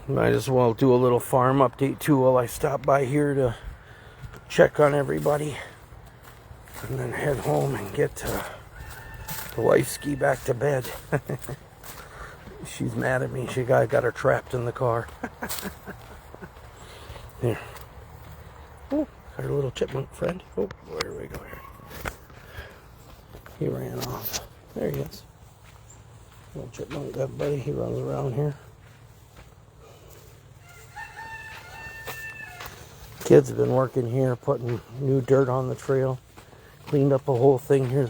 Might as well do a little farm update too while I stop by here to check on everybody. And then head home and get the wife ski back to bed. She's mad at me. I got her trapped in the car. Here. Oh, got a little chipmunk friend. Oh, where do we go here? He ran off. There he is. Little chipmunk, that buddy. He runs around here. Kids have been working here, putting new dirt on the trail. Cleaned up the whole thing here.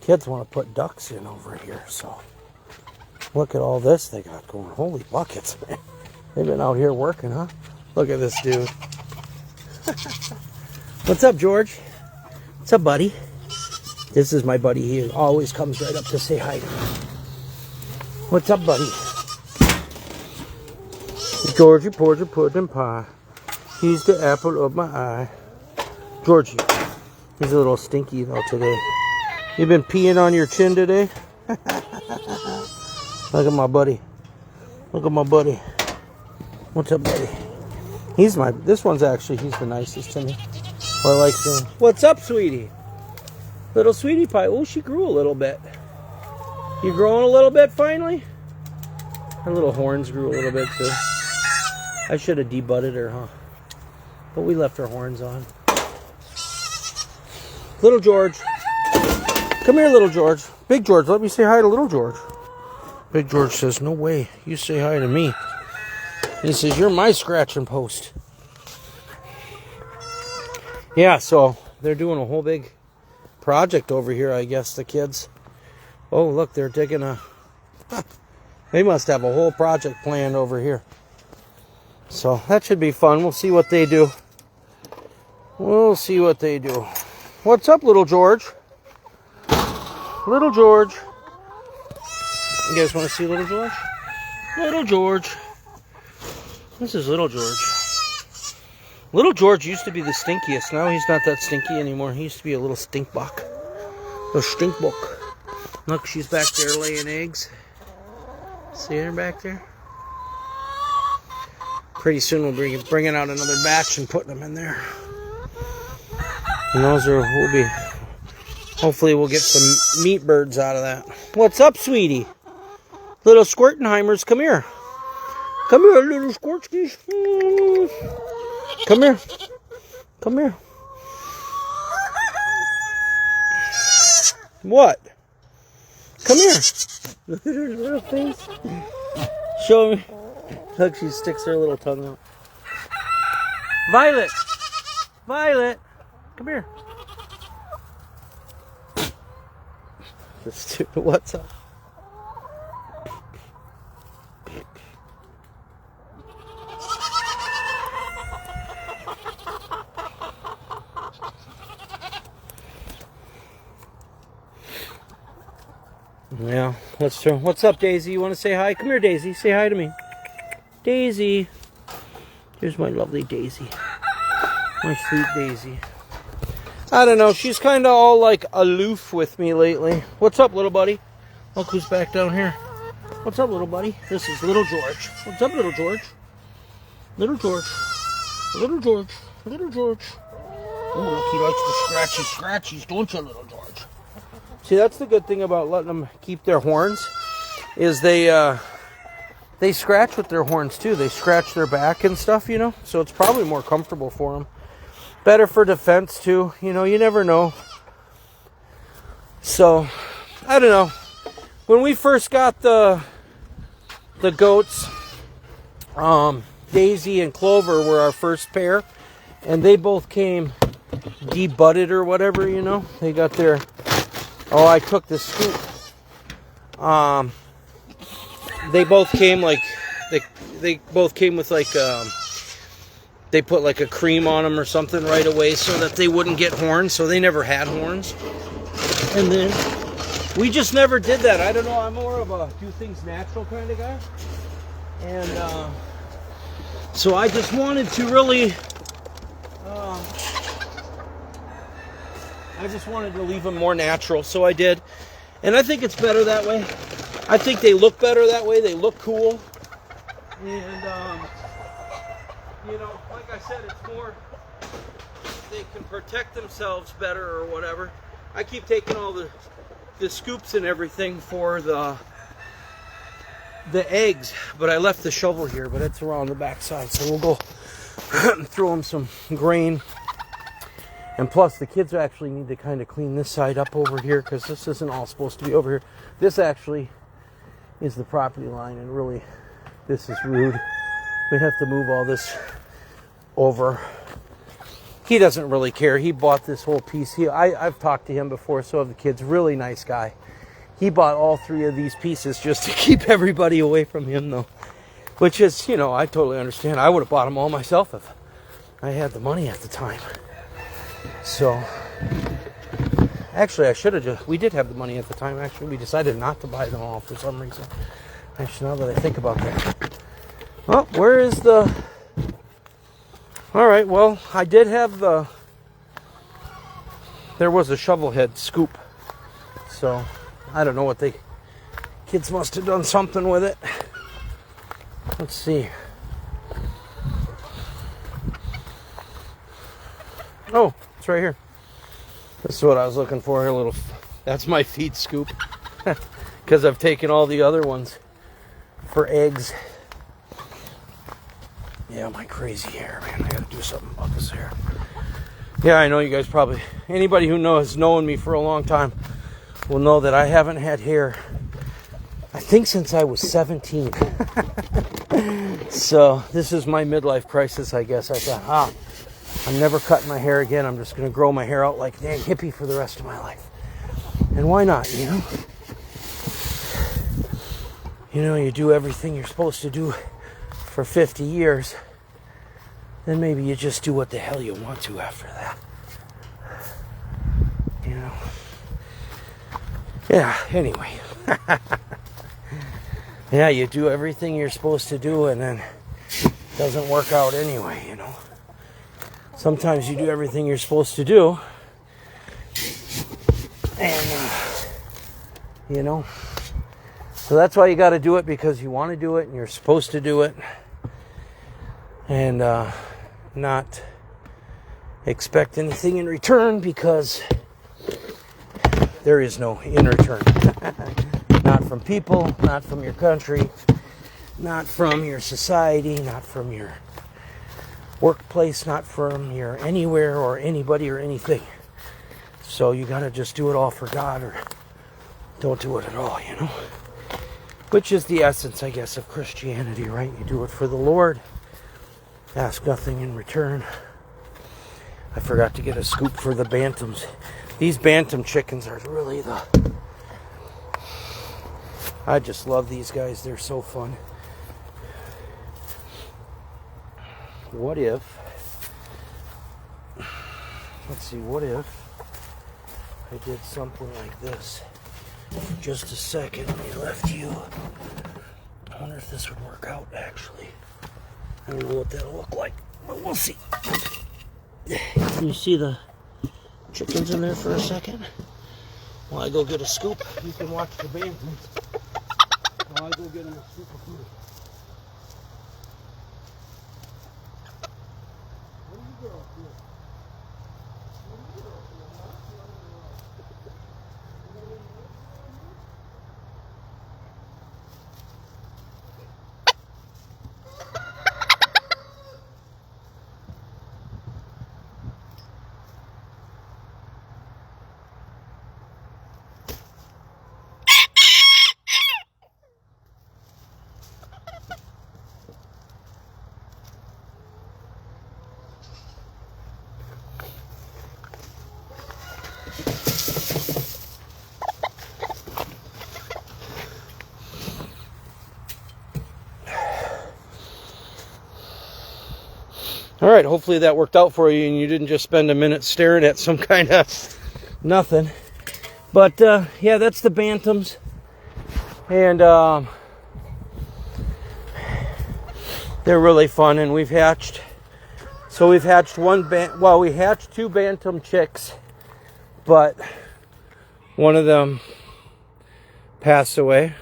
Kids want to put ducks in over here, so look at all this they got going. Holy buckets, man. They've been out here working, huh? Look at this dude. What's up, George? What's up, buddy? This is my buddy. He always comes right up to say hi to me. What's up, buddy? Georgie Porter Pudding Pie. He's the apple of my eye. Georgie. He's a little stinky, though, today. You been peeing on your chin today? Look at my buddy. Look at my buddy. What's up, buddy? This one's actually, he's the nicest to me. I like him. What's up, sweetie? Little sweetie pie. Oh, she grew a little bit. You growing a little bit finally? Her little horns grew a little bit too. I should have debudded her, huh? But we left her horns on. Little George. Come here, little George. Big George, let me say hi to little George. Big George says, no way. You say hi to me. He says, you're my scratching post. Yeah, so they're doing a whole big project over here, I guess, the kids. Oh, look, they're digging a... They must have a whole project planned over here. So that should be fun. We'll see what they do. We'll see what they do. What's up, little George? Little George. You guys want to see little George? Little George. This is little George. Little George used to be the stinkiest. Now he's not that stinky anymore. He used to be a little stinkbuck. A stinkbuck. Look, she's back there laying eggs. See her back there? Pretty soon we'll be bringing out another batch and putting them in there. And those will be... Hopefully we'll get some meat birds out of that. What's up, sweetie? Little Squirtenheimers, come here. Come here, little Squirtskis. Come here. Come here. What? Come here. Look at her little face. Show me. Look, she sticks her little tongue out. Violet. Violet. Come here. This dude, what's up? Yeah, let's turn. What's up, Daisy? You want to say hi? Come here, Daisy. Say hi to me. Daisy. Here's my lovely Daisy. My sweet Daisy. I don't know. She's kind of all like aloof with me lately. What's up, little buddy? Look who's back down here. What's up, little buddy? This is little George. What's up, little George? Little George. Little George. Little George. Oh, look, he likes the scratchy scratchies, don't you, little George? See, that's the good thing about letting them keep their horns, is they scratch with their horns too. They scratch their back and stuff, you know. So it's probably more comfortable for them. Better for defense too, you know. You never know. So I don't know. When we first got the goats, Daisy and Clover were our first pair, and they both came debudded or whatever, you know. They got their... Oh, I took this scoop. They both came like... They both came with like... They put like a cream on them or something right away so that they wouldn't get horns. So they never had horns. And then... We just never did that. I don't know. I'm more of a do things natural kind of guy. And so I just wanted to really... I just wanted to leave them more natural, so I did. And I think it's better that way. I think they look better that way. They look cool. And, you know, like I said, it's more, they can protect themselves better or whatever. I keep taking all the scoops and everything for the eggs, but I left the shovel here, but it's around the back side, so we'll go throw them some grain. And plus, the kids actually need to kind of clean this side up over here, because this isn't all supposed to be over here. This actually is the property line, and really, this is rude. We have to move all this over. He doesn't really care. He bought this whole piece. I've talked to him before, so have the kids. Really nice guy. He bought all 3 of these pieces just to keep everybody away from him, though. Which is, you know, I totally understand. I would have bought them all myself if I had the money at the time. So, actually, I should have just... We did have the money at the time, actually. We decided not to buy them all for some reason. Actually, now that I think about that. Well, where is the... Alright, well, I did have the... There was a shovel head scoop. So, I don't know what they... Kids must have done something with it. Let's see. Oh, it's right here. This is what I was looking for. A little... That's my feed scoop. Because I've taken all the other ones for eggs. Yeah, my crazy hair, man. I gotta do something about this hair. Yeah, I know you guys probably... Anybody who has known me for a long time will know that I haven't had hair, I think, since I was 17. So, this is my midlife crisis, I guess. I thought, I'm never cutting my hair again. I'm just going to grow my hair out like a dang hippie for the rest of my life. And why not, you know? You know, you do everything you're supposed to do for 50 years. Then maybe you just do what the hell you want to after that. You know? Yeah, anyway. Yeah, you do everything you're supposed to do and then it doesn't work out anyway, you know? Sometimes you do everything you're supposed to do, and, you know, so that's why you got to do it, because you want to do it and you're supposed to do it, and not expect anything in return, because there is no in return. Not from people, not from your country, not from your society, not from your workplace, not from your anywhere or anybody or anything. So you gotta just do it all for God, or don't do it at all, you know? Which is the essence, I guess, of Christianity, right? You do it for the Lord, ask nothing in return. I forgot to get a scoop for the bantams. These bantam chickens are really I just love these guys. They're so fun. What if, let's see, what if I did something like this? Just a second, I left you. I wonder if this would work out, actually. I don't know what that'll look like, but we'll see. Can you see the chickens in there for a second? While I go get a scoop, you can watch the bantams. While I go get them a scoop of food. All right, hopefully that worked out for you and you didn't just spend a minute staring at some kind of nothing. But, yeah, that's the bantams. And they're really fun, and we've hatched. So we've hatched we hatched 2 bantam chicks, but one of them passed away.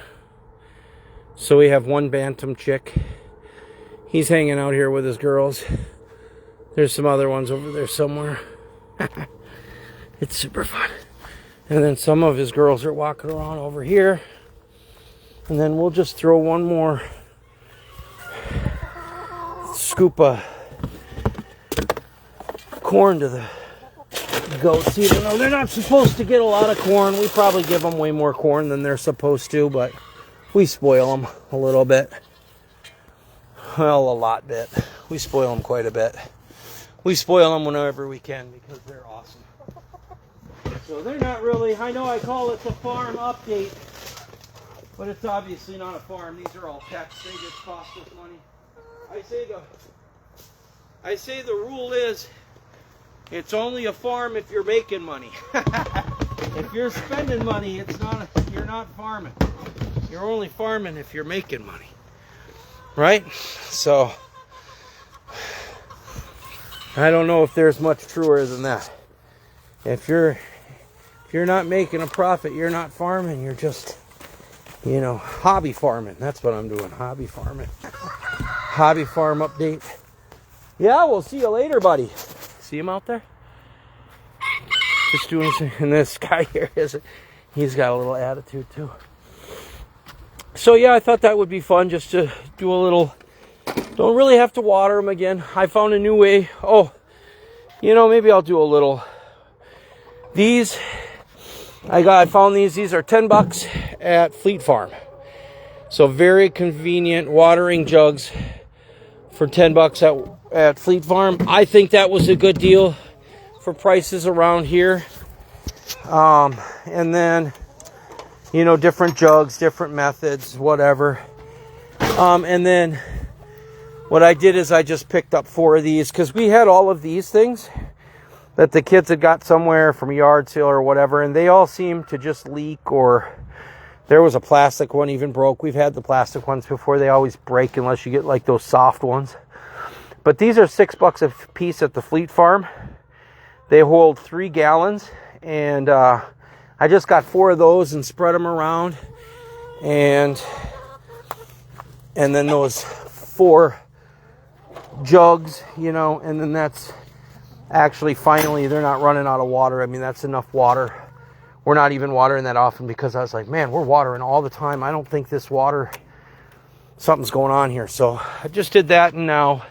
So we have 1 bantam chick. He's hanging out here with his girls. There's some other ones over there somewhere. It's super fun. And then some of his girls are walking around over here. And then we'll just throw one more scoop of corn to the goats, even though they're not supposed to get a lot of corn. We probably give them way more corn than they're supposed to, but we spoil them a little bit. Well, a lot bit. We spoil them quite a bit. We spoil them whenever we can because they're awesome. So they're not really, I know I call it the farm update, but it's obviously not a farm. These are all pets. They just cost us money. I say the rule is, it's only a farm if you're making money. If you're spending money, you're not farming. You're only farming if you're making money. Right? So, I don't know if there's much truer than that. If you're not making a profit, you're not farming. You're just, hobby farming. That's what I'm doing, hobby farming. Hobby farm update. Yeah, we'll see you later, buddy. See him out there? Just doing something. And this guy here, he's got a little attitude too. So yeah, I thought that would be fun just to do a little. Don't really have to water them again. I found a new way. Oh, maybe I'll do a little. These, I found these. These are $10 at Fleet Farm. So very convenient watering jugs for $10 at Fleet Farm. I think that was a good deal for prices around here. And then, different jugs, different methods, whatever. And then what I did is I just picked up 4 of these because we had all of these things that the kids had got somewhere from a yard sale or whatever, and they all seemed to just leak, or there was a plastic one even broke. We've had the plastic ones before. They always break unless you get like those soft ones. But these are $6 a piece at the Fleet Farm. They hold 3 gallons, and I just got 4 of those and spread them around, and then those 4 jugs, and then that's actually finally they're not running out of water. I mean, that's enough water. We're not even watering that often because I was like, man, we're watering all the time. I don't think this water, something's going on here. So I just did that, and now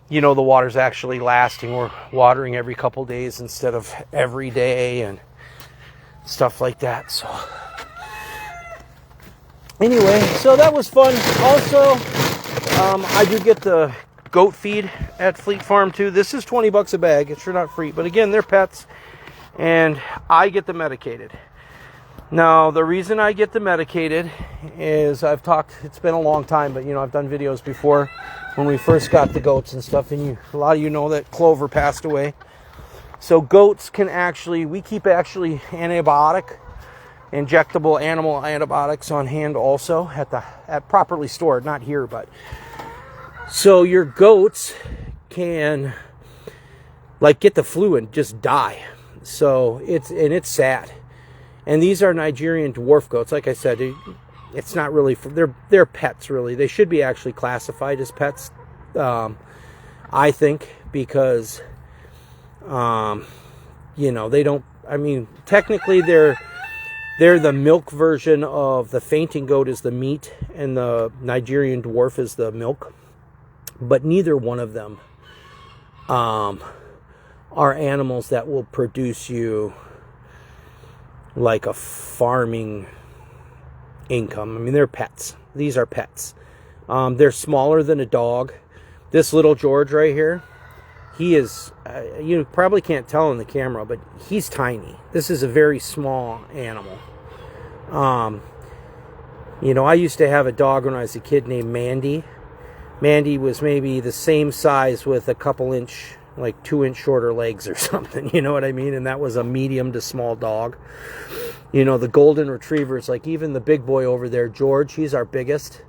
the water's actually lasting. We're watering every couple days instead of every day and stuff like that. So anyway, so that was fun. Also, I do get the goat feed at Fleet Farm too. This is $20 a bag. It's sure not free, but again, they're pets, and I get them medicated. Now, the reason I get them medicated is it's been a long time, but I've done videos before when we first got the goats and stuff, and a lot of you know that Clover passed away. So goats we keep injectable animal antibiotics on hand also at properly stored, not here, but so your goats can get the flu and just die. So it's sad. And these are Nigerian dwarf goats. Like I said, it's not really they're pets really. They should be actually classified as pets, I think, because they don't. I mean, technically they're the milk version of the fainting goat is the meat, and the Nigerian dwarf is the milk. But neither one of them are animals that will produce you like a farming income. I mean, they're pets. These are pets. They're smaller than a dog. This little George right here, he is, you probably can't tell in the camera, but he's tiny. This is a very small animal. I used to have a dog when I was a kid named Mandy. Mandy was maybe the same size with a couple inch, 2-inch shorter legs or something, you know what I mean? And that was a medium to small dog. The golden retrievers, even the big boy over there, George, he's our biggest.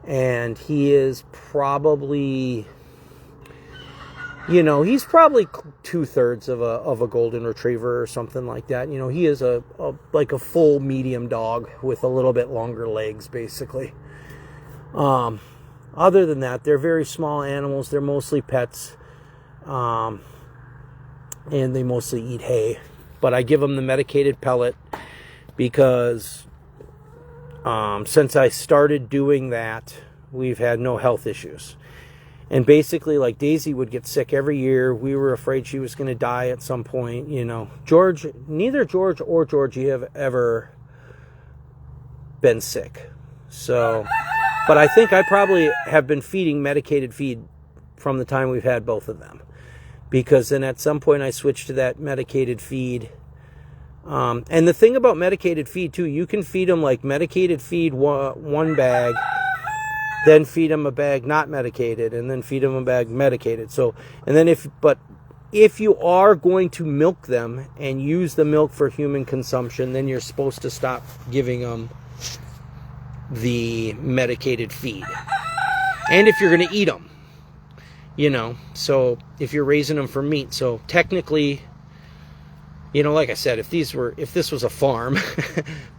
And he is probably, he's probably 2/3 of a golden retriever or something like that. He is a full medium dog with a little bit longer legs, basically. other than that, they're very small animals. They're mostly pets. And they mostly eat hay. But I give them the medicated pellet because since I started doing that, we've had no health issues. And basically, like, Daisy would get sick every year. We were afraid she was going to die at some point, you know. Neither George or Georgie have ever been sick. So, but I think I probably have been feeding medicated feed from the time we've had both of them. Because then at some point I switched to that medicated feed. And the thing about medicated feed too, you can feed them like medicated feed one bag, then feed them a bag not medicated, and then feed them a bag medicated. So, and then if you are going to milk them and use the milk for human consumption, then you're supposed to stop giving them the medicated feed. And if you're going to eat them, you know, so if you're raising them for meat, so technically, you know, like I said, if this was a farm,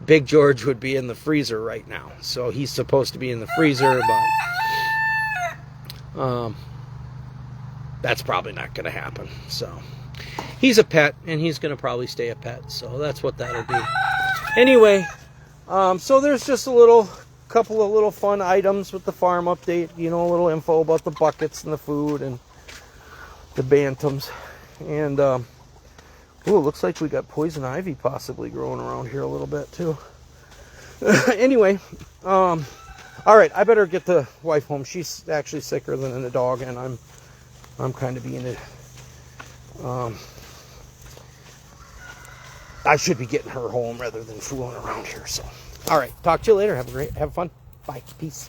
Big George would be in the freezer right now. So he's supposed to be in the freezer, but that's probably not going to happen. So he's a pet, and he's going to probably stay a pet. So that's what that'll be. Anyway, so there's just couple of little fun items with the farm update. You know, a little info about the buckets and the food and the bantams. And ooh, looks like we got poison ivy possibly growing around here a little bit too. Anyway, all right, I better get the wife home. She's actually sicker than the dog, and I'm kind of being I should be getting her home rather than fooling around here. So, all right, talk to you later. Have fun. Bye. Peace.